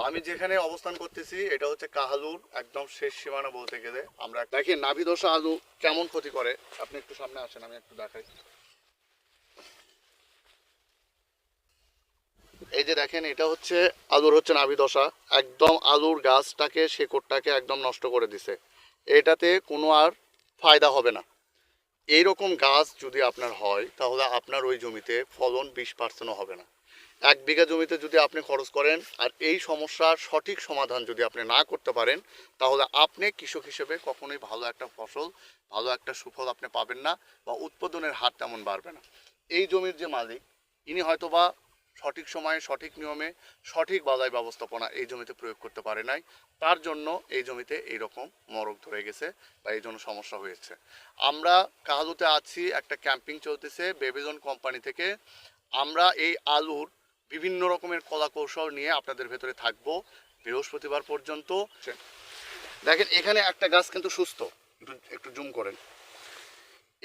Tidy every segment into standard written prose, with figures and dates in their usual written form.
আমি যেখানে অবস্থান করতেছি এটা হচ্ছে কাহালুর একদম শেষ সীমানা বলতে গেলে। আমরা দেখি নাভি ধসা আলু কেমন ক্ষতি করে। আপনি একটু সামনে আসেন, আমি একটু দেখাই। এই যে দেখেন, এটা হচ্ছে আলুর হচ্ছে নাভি ধসা। একদম আলুর গাছটাকে শেকড়টাকে একদম নষ্ট করে দিছে। এটাতে কোনো আর ফায়দা হবে না। এইরকম গাছ যদি আপনার হয় তাহলে আপনার ওই জমিতে ফলন 20%ও হবে না। 1 বিঘা জমিতে যদি আপনি খরচ করেন আর এই সমস্যার সঠিক সমাধান যদি আপনি না করতে পারেন, তাহলে আপনি কৃষক হিসেবে কখনোই ভালো একটা ফসল, ভালো একটা সুফল আপনি পাবেন না, বা উৎপাদনের হার তেমন বাড়বে না। এই জমির যে মালিক, ইনি হয়তোবা সঠিক সময়ে সঠিক নিয়মে সঠিক বালাই ব্যবস্থাপনা এই জমিতে প্রয়োগ করতে পারে নাই, তার জন্য এই জমিতে এইরকম মরক ধরে গেছে বা এই জন্য সমস্যা হয়েছে। আমরা কাহালুতে আছি, একটা ক্যাম্পিং চলতেছে বেবিলন কোম্পানি থেকে। আমরা এই আলুর বিভিন্ন রকমের কলা কৌশল নিয়ে আপনাদের ভেতরে থাকবো বৃহস্পতিবার পর্যন্ত। দেখেন এখানে একটা গাছ কিন্তু সুস্থ, একটু একটু জুম করেন।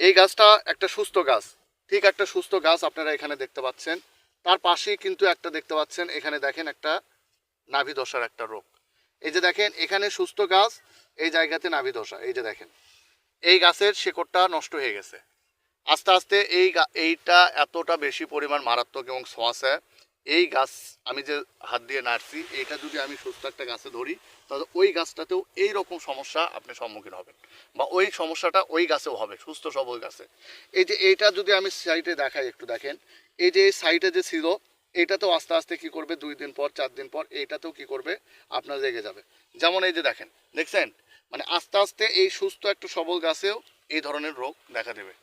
এই গাছটা একটা সুস্থ গাছ, ঠিক একটা সুস্থ গাছ আপনারা এখানে দেখতে পাচ্ছেন। তার পাশেই কিন্তু একটা দেখতে পাচ্ছেন, এখানে দেখেন একটা নাভি ধসার একটা রোগ। এই যে দেখেন এখানে সুস্থ গাছ, এই জায়গাতে নাভি ধসা। এই যে দেখেন এই গাছের শেকড়টা নষ্ট হয়ে গেছে। আস্তে আস্তে এইটা এতটা বেশি পরিমাণ মারাত্মক এবং ছোঁয়াচে। এই গাছ আমি যে হাত দিয়ে নাড়ছি, এইটা যদি আমি সুস্থ একটা গাছে ধরি, তাহলে ওই গাছটাতেও এই রকম সমস্যা আপনি সম্মুখীন হবেন, বা ওই সমস্যাটা ওই গাছেও হবে, সুস্থ সবল গাছে। এই যে এইটা যদি আমি সাইডে দেখাই, একটু দেখেন। এই যে এই সাইডে যে ছিল, এইটাতেও আস্তে আস্তে কি করবে, 2 দিন পর 4 দিন পর এইটাতেও কি করবে, আপনার লেগে যাবে। যেমন এই যে দেখেন, দেখছেন, মানে আস্তে আস্তে এই সুস্থ একটা সবল গাছেও এই ধরনের রোগ দেখা দেবে।